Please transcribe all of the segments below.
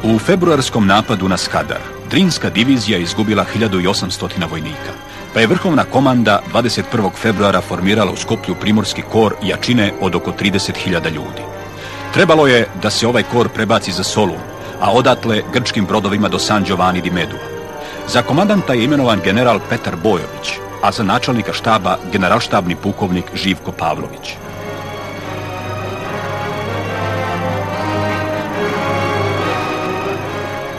U februarskom napadu na Skadar, Drinska divizija izgubila 1800 vojnika, pa je vrhovna komanda 21. februara formirala u Skoplju primorski kor jačine od oko 30.000 ljudi. Trebalo je da se ovaj kor prebaci za Solun, a odatle grčkim brodovima do San Giovanni di Medua. Za komandanta je imenovan general Petar Bojović, a za načelnika štaba generalštabni pukovnik Živko Pavlović.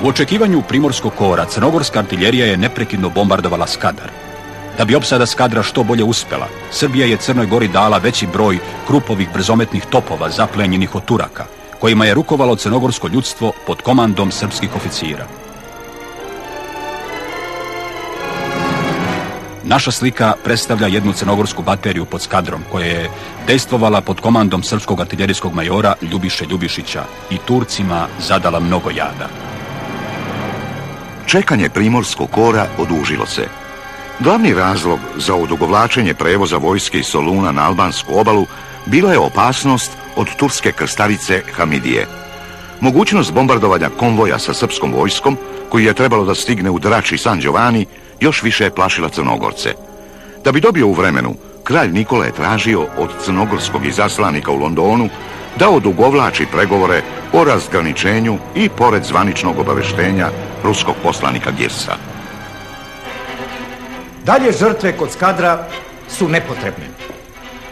U očekivanju primorskog kora crnogorska artiljerija je neprekidno bombardovala Skadar. Da bi opsada Skadra što bolje uspjela, Srbija je Crnoj Gori dala veći broj Krupovih brzometnih topova zaplenjenih od Turaka, kojima je rukovalo crnogorsko ljudstvo pod komandom srpskih oficira. Naša slika predstavlja jednu crnogorsku bateriju pod Skadrom, koja je dejstvovala pod komandom srpskog artiljerijskog majora Ljubiše Ljubišića i Turcima zadala mnogo jada. Čekanje primorskog kora odužilo se. Glavni razlog za odugovlačenje prevoza vojske iz Soluna na albansku obalu bila je opasnost od turske krstarice Hamidije. Mogućnost bombardovanja konvoja sa srpskom vojskom, koji je trebalo da stigne u Drač i San Giovanni, još više je plašila Crnogorce. Da bi dobio u vremenu, kralj Nikola je tražio od crnogorskog izaslanika u Londonu da odugovlači pregovore o razgraničenju i pored zvaničnog obaveštenja ruskog poslanika Girsa. Dalje žrtve kod Skadra su nepotrebne,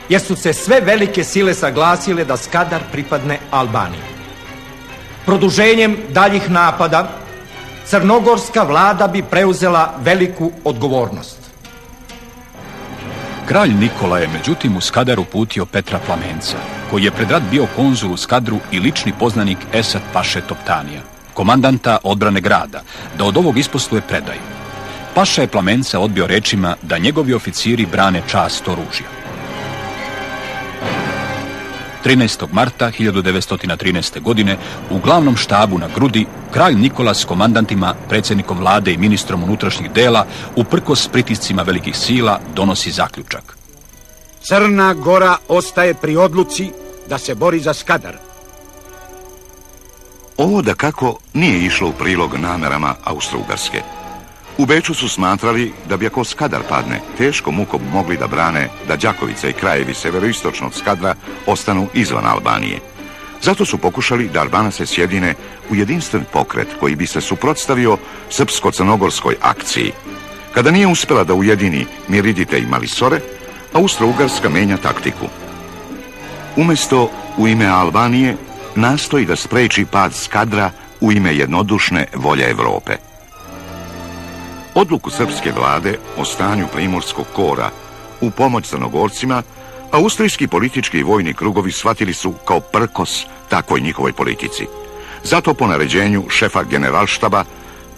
jer su se sve velike sile saglasile da Skadar pripadne Albaniji. Produženjem daljih napada, crnogorska vlada bi preuzela veliku odgovornost. Kralj Nikola je međutim u Skadar uputio Petra Plamenca, koji je pred rat bio konzul u Skadru i lični poznanik Esad Paše Toptanija, komandanta odbrane grada, da od ovog isposluje predaju. Paša je Plamenca odbio rečima da njegovi oficiri brane čast oružja. 13. marta 1913. godine u glavnom štabu na Grudi kralj Nikola s komandantima, predsjednikom vlade i ministrom unutrašnjih dela, uprkos pritiscima velikih sila, donosi zaključak. Crna Gora ostaje pri odluci da se bori za Skadar. Ovo dakako nije išlo u prilog namerama Austro-Ugarske. U Beču su smatrali da bi ako Skadar padne, teškom mukom mogli da brane da Đakovica i krajevi severoistočnog Skadra ostanu izvan Albanije. Zato su pokušali da Albanace sjedine u jedinstven pokret koji bi se suprotstavio srpsko-crnogorskoj akciji. Kada nije uspjela da ujedini Miridite i Malisore, Austro-Ugarska menja taktiku. Umjesto u ime Albanije, nastoji da spreči pad Skadra u ime jednodušne volje Evrope. Odluku srpske vlade o stanju primorskog kora u pomoć Crnogorcima, austrijski politički i vojni krugovi shvatili su kao prkos takvoj njihovoj politici. Zato po naređenju šefa generalštaba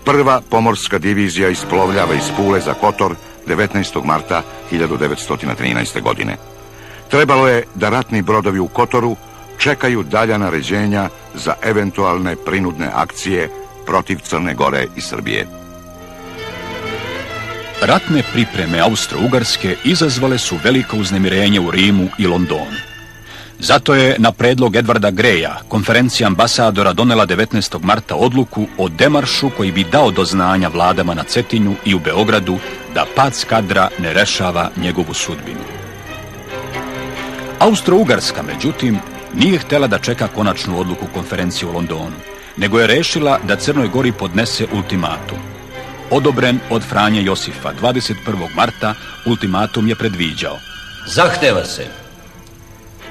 prva pomorska divizija isplovljava iz Pule za Kotor 19. marta 1913. godine. Trebalo je da ratni brodovi u Kotoru čekaju dalja naređenja za eventualne prinudne akcije protiv Crne Gore i Srbije. Ratne pripreme Austro-Ugarske izazvale su veliko uznemirenje u Rimu i Londonu. Zato je na predlog Edvarda Greja konferencija ambasadora donela 19. marta odluku o demaršu koji bi dao do znanja vladama na Cetinju i u Beogradu da pad Skadra ne rešava njegovu sudbinu. Austro-Ugarska, međutim, nije htjela da čeka konačnu odluku konferencije u Londonu, nego je rešila da Crnoj Gori podnese ultimatum. Odobren od Franje Josifa 21. marta, ultimatum je predviđao: zahteva se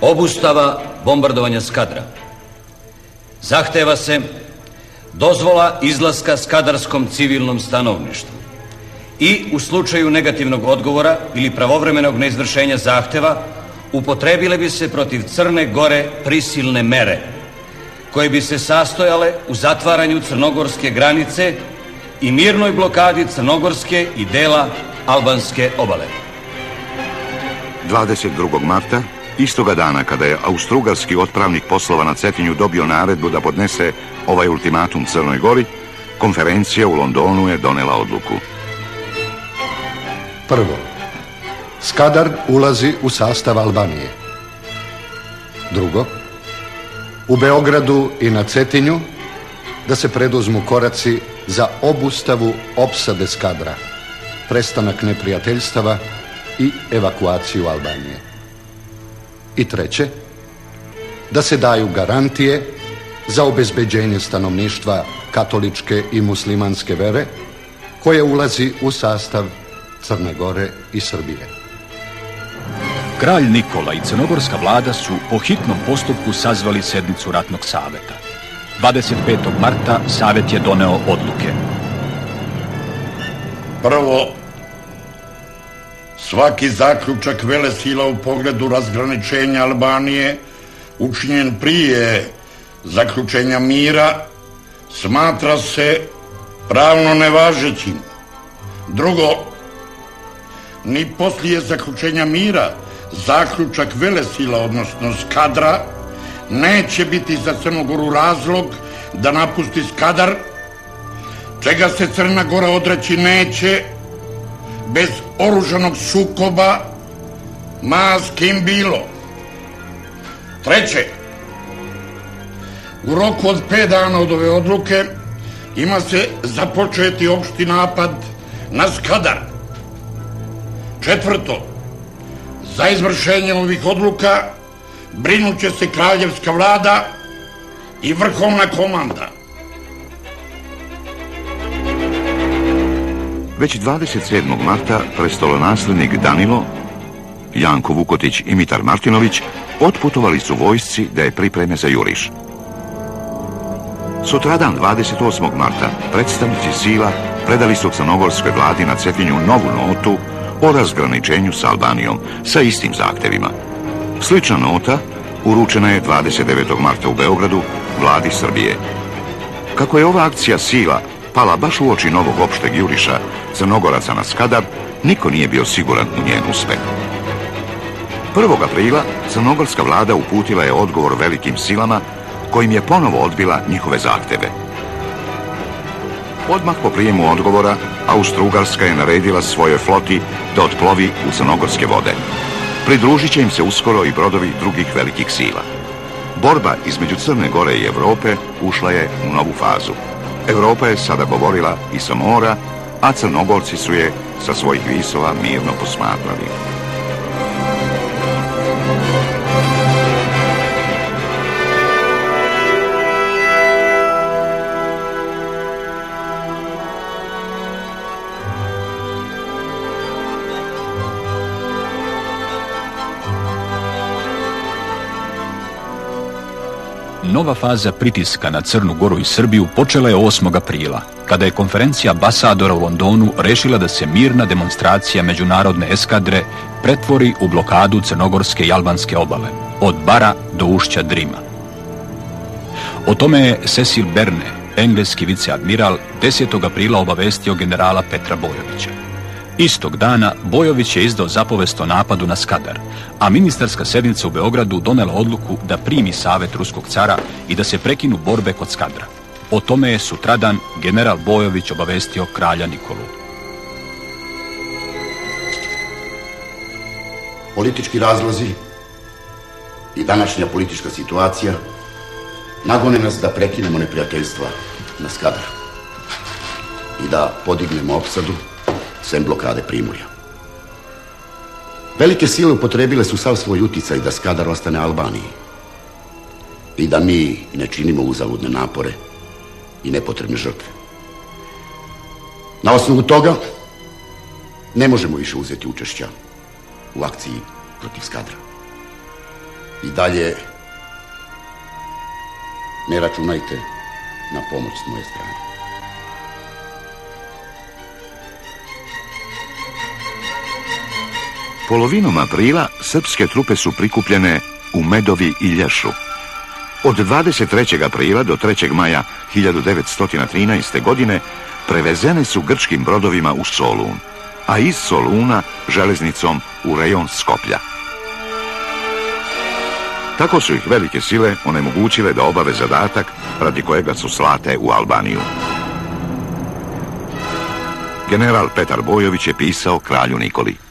obustava bombardovanja Skadra. Zahteva se dozvola izlaska skadarskom civilnom stanovništvu. I u slučaju negativnog odgovora ili pravovremenog neizvršenja zahteva upotrebile bi se protiv Crne Gore prisilne mere, koje bi se sastojale u zatvaranju crnogorske granice i mirnoj blokadi crnogorske i dela albanske obale. 22. marta, istoga dana kada je austrougarski otpravnik poslova na Cetinju dobio naredbu da podnese ovaj ultimatum Crnoj Gori, konferencija u Londonu je donela odluku. Prvo, Skadar ulazi u sastav Albanije. Drugo, u Beogradu i na Cetinju da se preduzmu koraci za obustavu opsade Skadra, prestanak neprijateljstava i evakuaciju Albanije. I treće, da se daju garantije za obezbeđenje stanovništva katoličke i muslimanske vere koje ulazi u sastav Crne Gore i Srbije. Kralj Nikola i crnogorska vlada su po hitnom postupku sazvali sednicu ratnog saveta. 25. marta savjet je doneo odluke. Prvo, svaki zaključak velesila u pogledu razgraničenja Albanije učinjen prije zaključenja mira smatra se pravno nevažećim. Drugo, ni poslije zaključenja mira zaključak velesila, odnosno Skadra, neće biti za Crnu Goru razlog da napusti Skadar, čega se Crna Gora odreći neće bez oružanog sukoba, ma s kim bilo. Treće, u roku od 5 dana od ove odluke ima se započeti opšti napad na Skadar. Četvrto, za izvršenje ovih odluka brinut će se kraljevska vlada i vrhovna komanda. Već 27. marta prestolonaslednik Danilo, Janko Vukotić i Mitar Martinović otputovali su vojsci da je pripreme za juriš. Sutradan 28. marta predstavnici sila predali su crnogorskoj vladi na Cetinju novu notu o razgraničenju s Albanijom sa istim zahtevima. Slična nota uručena je 29. marta u Beogradu vladi Srbije. Kako je ova akcija sila pala baš u oči novog opšteg juriša Crnogoraca na Skadar, niko nije bio siguran u njen uspeh. 1. aprila crnogorska vlada uputila je odgovor velikim silama kojim je ponovo odbila njihove zahteve. Odmah po prijemu odgovora Austro-Ugarska je naredila svojoj floti da otplovi u crnogorske vode. Pridružit će im se uskoro i brodovi drugih velikih sila. Borba između Crne Gore i Evrope ušla je u novu fazu. Evropa je sada govorila i sa mora, a Crnogorci su je sa svojih visova mirno posmatrali. Nova faza pritiska na Crnu Goru i Srbiju počela je 8. aprila, kada je konferencija ambasadora u Londonu rešila da se mirna demonstracija međunarodne eskadre pretvori u blokadu crnogorske i albanske obale, od Bara do ušća Drima. O tome je Cecil Berne, engleski viceadmiral, 10. aprila obavestio generala Petra Bojovića. Istog dana Bojović je izdao zapovest o napadu na Skadar, a ministarska sednica u Beogradu donela odluku da primi savjet ruskog cara i da se prekinu borbe kod Skadra. O tome je sutradan general Bojović obavestio kralja Nikolu. Politički razlozi i današnja politička situacija nagone nas da prekinemo neprijateljstva na Skadar i da podignemo opsadu sem blokade Primorja. Velike sile upotrebile su sav svoj uticaj da Skadar ostane Albaniji i da mi ne činimo uzaludne napore i nepotrebne žrtve. Na osnovu toga ne možemo više uzeti učešća u akciji protiv Skadra. I dalje ne računajte na pomoć s moje strane. Polovinom aprila srpske trupe su prikupljene u Medovi i Lješu. Od 23. aprila do 3. maja 1913. godine prevezene su grčkim brodovima u Solun, a iz Soluna železnicom u rejon Skoplja. Tako su ih velike sile onemogućile da obave zadatak radi kojega su slate u Albaniju. General Petar Bojović je pisao kralju Nikoli.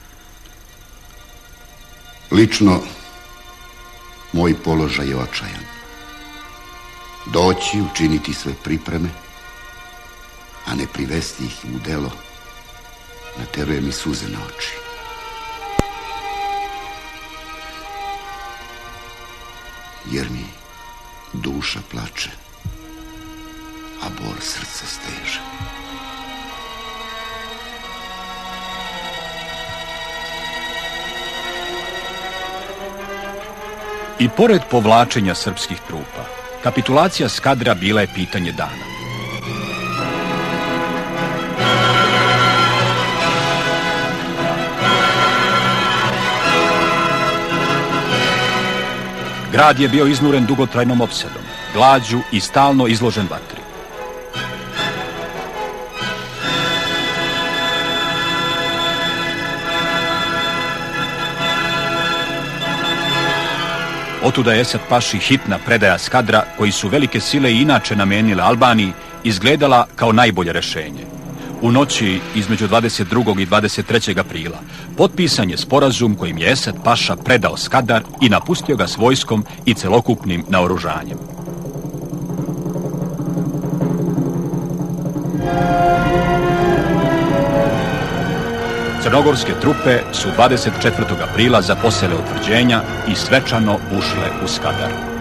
Lično, moj položaj je očajan. doći, učiniti sve pripreme, a ne privesti ih u delo, nateruje mi suze na oči. Jer mi duša plače, a bor srca steže. I pored povlačenja srpskih trupa, kapitulacija Skadra bila je pitanje dana. Grad je bio iznuren dugotrajnom opsadom, glađu i stalno izložen vatri. Otuda je Esad Paši hitna predaja Skadra, koji su velike sile i inače namenile Albaniji, izgledala kao najbolje rešenje. U noći između 22. i 23. aprila potpisan je sporazum kojim je Esad Paša predao Skadar i napustio ga s vojskom i celokupnim naoružanjem. Crnogorske trupe su 24. aprila zaposele utvrđenja i svečano ušle u Skadar.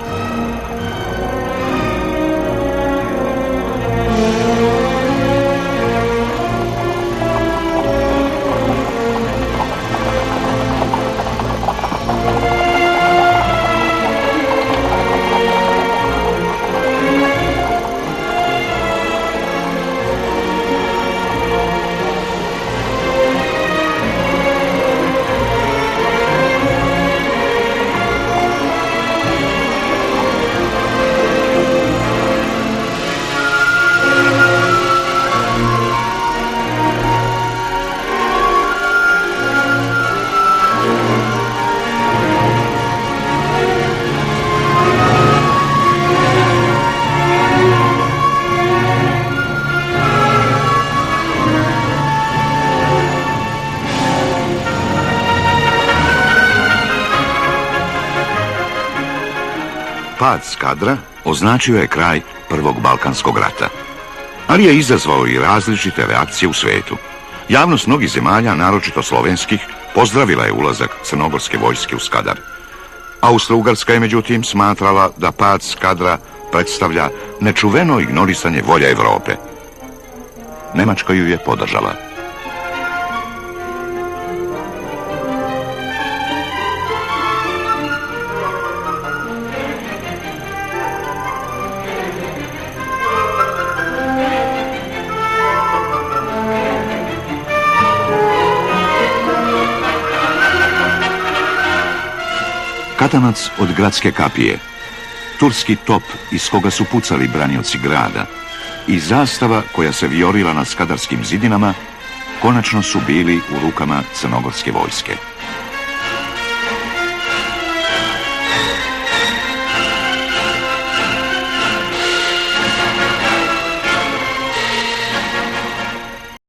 Pad Skadra označio je kraj Prvog Balkanskog rata, ali je izazvao i različite reakcije u svetu. Javnost mnogih zemalja, naročito slovenskih, pozdravila je ulazak crnogorske vojske u Skadar. Austro-Ugarska je međutim smatrala da pad Skadra predstavlja nečuveno ignorisanje volja Evrope. Nemačka ju je podržala. Katanac od gradske kapije, turski top iz koga su pucali branioci grada i zastava koja se vijorila na skadarskim zidinama konačno su bili u rukama crnogorske vojske.